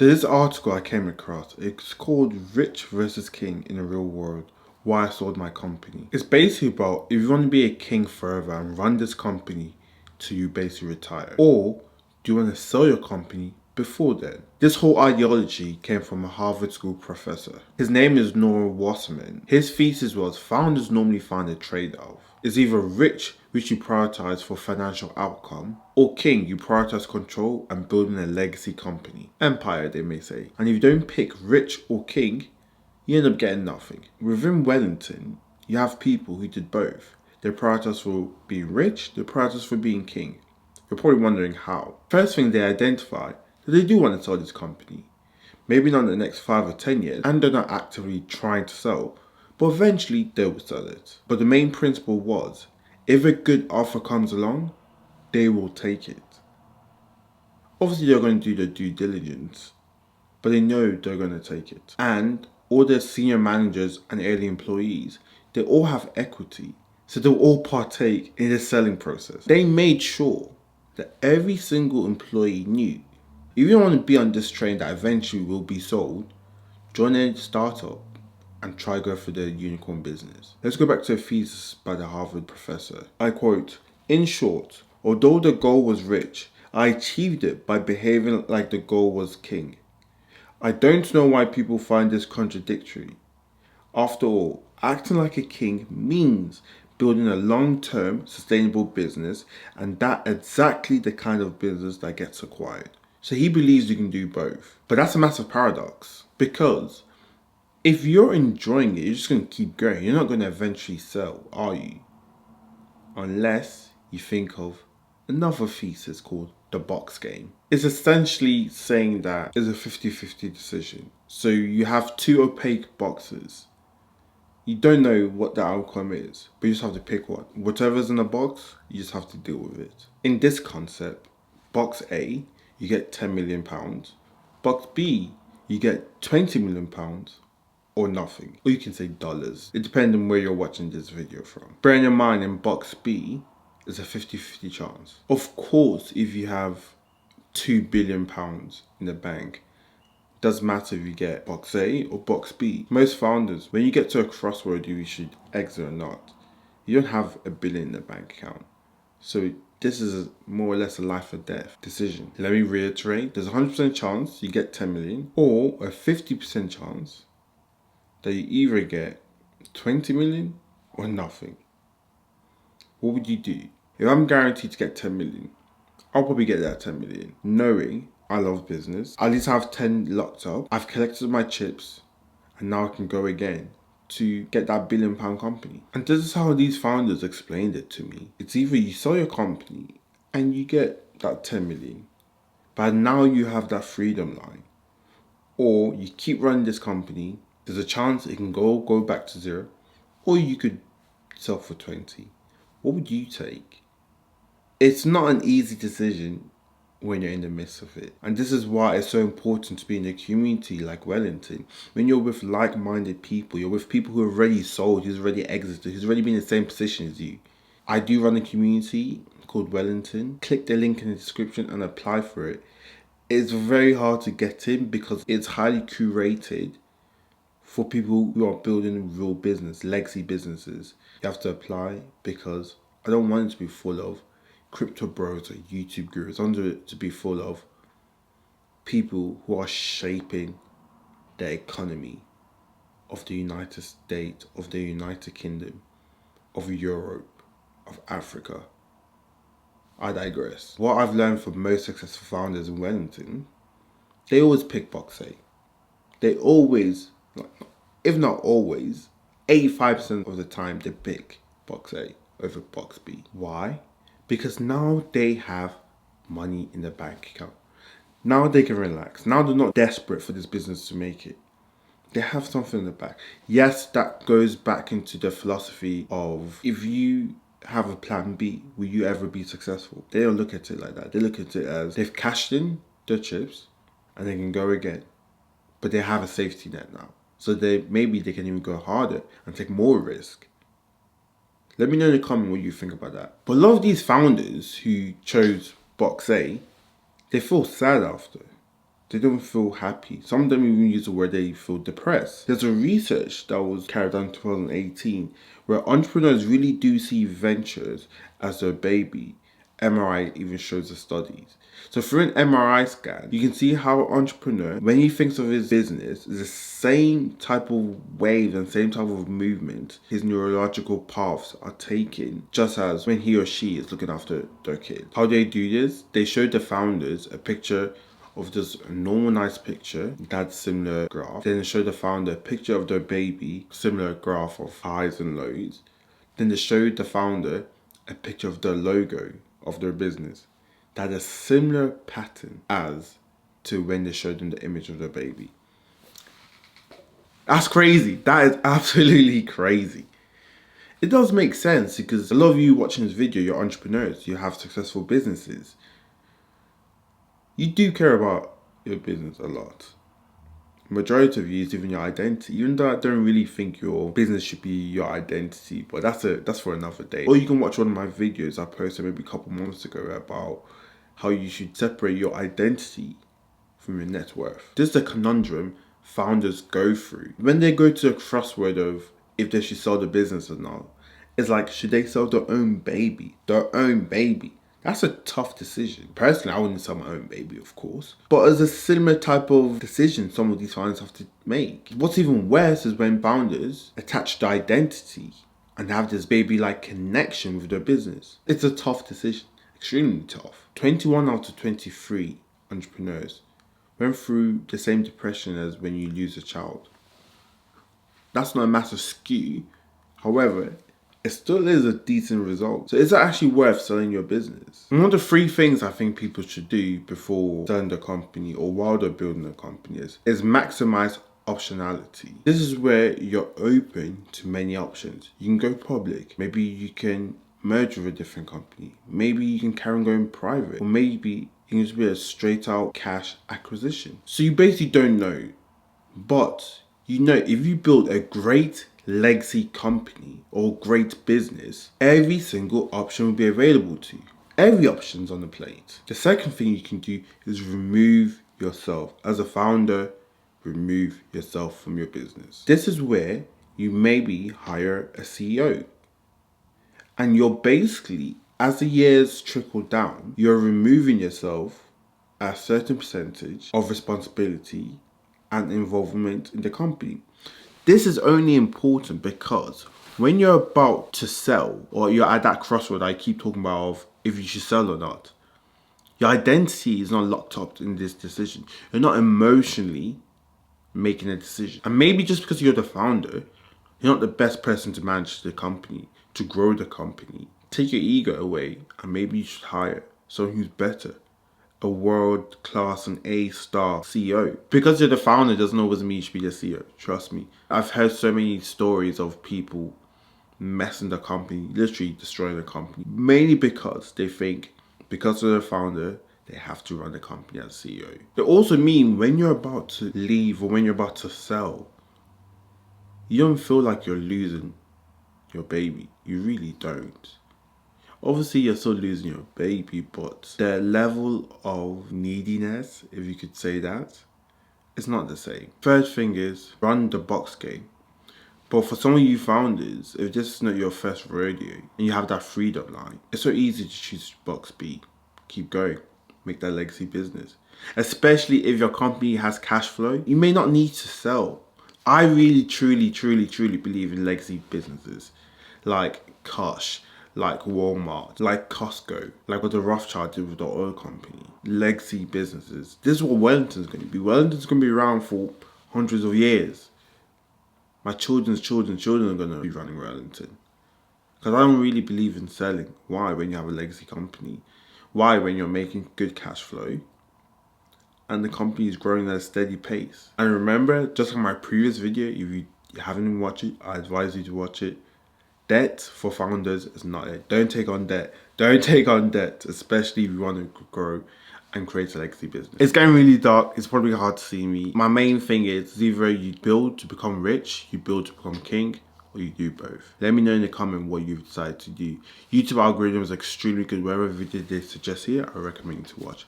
There's this article I came across. It's called Rich versus King in the Real World, Why I Sold My Company. It's basically about if you want to be a king forever and run this company till you basically retire, or do you want to sell your company before then? This whole ideology came from a Harvard School professor. His name is Noah Wasserman. His thesis was founders normally find a trade-off. It's either rich, which you prioritize for financial outcome, or king, you prioritize control and building a legacy company. Empire, they may say. And if you don't pick rich or king, you end up getting nothing. Within Wellington, you have people who did both. They prioritize for being rich, they prioritize for being king. You're probably wondering how. First thing, they identify that they do want to sell this company. Maybe not in the next 5 or 10 years, and they're not actively trying to sell, but eventually they will sell it. But the main principle was, if a good offer comes along, they will take it. Obviously they're going to do their due diligence, but they know they're going to take it. And all their senior managers and early employees, they all have equity, so they'll all partake in the selling process. They made sure that every single employee knew, if you want to be on this train that eventually will be sold, join a startup and try go for the unicorn business. Let's go back to a thesis by the Harvard professor. I quote, "In short, although the goal was rich, I achieved it by behaving like the goal was king. I don't know why people find this contradictory. After all, acting like a king means building a long-term sustainable business, and that's exactly the kind of business that gets acquired." So he believes you can do both. But that's a massive paradox, because if you're enjoying it, you're just going to keep going. You're not going to eventually sell, are you? Unless you think of another thesis called the box game. It's essentially saying that it's a 50-50 decision. So you have two opaque boxes. You don't know what the outcome is, but you just have to pick one. Whatever's in the box, you just have to deal with it. In this concept, box A, you get £10 million. Box B, you get £20 million or nothing. Or you can say dollars. It depends on where you're watching this video from. Bearing in mind, in box B, there's a 50-50 chance. Of course, if you have £2 billion in the bank, doesn't matter if you get box A or box B. Most founders, when you get to a crossroad, you should exit or not, you don't have $1 billion in the bank account. So this is more or less a life or death decision. Let me reiterate, there's a 100% chance you get 10 million or a 50% chance that you either get 20 million or nothing. What would you do? If I'm guaranteed to get 10 million, I'll probably get that 10 million, knowing I love business. At least I have 10 locked up. I've collected my chips, and now I can go again to get that £1 billion company. And this is how these founders explained it to me. It's either you sell your company and you get that 10 million, but now you have that freedom line, or you keep running this company. There's a chance it can go back to zero, or you could sell for 20. What would you take? It's not an easy decision when you're in the midst of it. And this is why it's so important to be in a community like Wellington. When you're with like-minded people, you're with people who have already sold, who's already exited, who's already been in the same position as you. I do run a community called Wellington. Click the link in the description and apply for it. It's very hard to get in because it's highly curated for people who are building real business, legacy businesses. You have to apply because I don't want it to be full of crypto bros or YouTube gurus. I want it to be full of people who are shaping the economy of the United States, of the United Kingdom, of Europe, of Africa. I digress. What I've learned from most successful founders in Wellington, they always pick box A. They always, if not always, 85% of the time they pick box A over box B. Why? Because now they have money in the bank account. Now they can relax. Now they're not desperate for this business to make it. They have something in the back. Yes, that goes back into the philosophy of, if you have a plan B, will you ever be successful? They don't look at it like that. They look at it as they've cashed in their chips and they can go again. But they have a safety net now. So maybe they can even go harder and take more risk. Let me know in the comment what you think about that. But a lot of these founders who chose box A, they feel sad after. They don't feel happy. Some of them even use the word they feel depressed. There's a research that was carried out in 2018 where entrepreneurs really do see ventures as their baby. MRI even shows the studies. So through an MRI scan, you can see how an entrepreneur, when he thinks of his business, is the same type of wave and same type of movement his neurological paths are taking, just as when he or she is looking after their kid. How they do this? They showed the founders a picture of just a normal nice picture, that's similar graph. Then they show the founder a picture of their baby, similar graph of highs and lows. Then they showed the founder a picture of the logo of their business that a similar pattern as to when they showed them the image of their baby. That's crazy. That is absolutely crazy. It does make sense because a lot of you watching this video, you're entrepreneurs, you have successful businesses. You do care about your business a lot. Majority of you is even your identity, even though I don't really think your business should be your identity, but that's for another day. Or you can watch one of my videos I posted maybe a couple months ago about how you should separate your identity from your net worth. This is a conundrum founders go through. When they go to a crossroad of if they should sell the business or not, it's like, should they sell their own baby? Their own baby. That's a tough decision. Personally, I wouldn't sell my own baby, of course. But as a similar type of decision some of these founders have to make. What's even worse is when founders attach the identity and have this baby-like connection with their business. It's a tough decision. Extremely tough. 21 out of 23 entrepreneurs went through the same depression as when you lose a child. That's not a massive skew. However, it still is a decent result. So is it actually worth selling your business? One of the 3 things I think people should do before selling the company or while they're building a company is maximize optionality. This is where you're open to many options. You can go public. Maybe you can merge with a different company. Maybe you can carry on going private. Or maybe it can just be a straight out cash acquisition. So you basically don't know. But you know, if you build a great legacy company or great business, every single option will be available to you. Every option's on the plate. The second thing you can do is remove yourself. As a founder, remove yourself from your business. This is where you maybe hire a CEO. And you're basically, as the years trickle down, you're removing yourself a certain percentage of responsibility and involvement in the company. This is only important because when you're about to sell, or you're at that crossroad I keep talking about of if you should sell or not, your identity is not locked up in this decision. You're not emotionally making a decision. And maybe just because you're the founder, you're not the best person to manage the company, to grow the company. Take your ego away and maybe you should hire someone who's better. A world-class and A-star CEO. Because you're the founder doesn't always mean you should be the CEO. Trust me. I've heard so many stories of people messing the company, literally destroying the company. Mainly because they think because they're the founder, they have to run the company as CEO. It also means when you're about to leave or when you're about to sell, you don't feel like you're losing your baby. You really don't. Obviously, you're still losing your baby, but the level of neediness, if you could say that, it's not the same. Third thing is, run the box game. But for some of you founders, if this is not your first rodeo, and you have that freedom line, it's so easy to choose box B. Keep going. Make that legacy business. Especially if your company has cash flow, you may not need to sell. I really, truly believe in legacy businesses. Like Kosh, like Walmart, like Costco, like what the Rothschild did with the oil company. Legacy businesses. This is what Wellington's going to be. Wellington's going to be around for hundreds of years. My children's children are going to be running Wellington. Because I don't really believe in selling. Why when you have a legacy company? Why when you're making good cash flow and the company is growing at a steady pace? And remember, just like my previous video, if you haven't watched it, I advise you to watch it. Debt for founders is not it. Don't take on debt. Don't take on debt, especially if you want to grow and create a legacy business. It's getting really dark. It's probably hard to see me. My main thing is either you build to become rich, you build to become king, or you do both. Let me know in the comment what you've decided to do. YouTube algorithm is extremely good. Wherever video they suggest here, I recommend you to watch.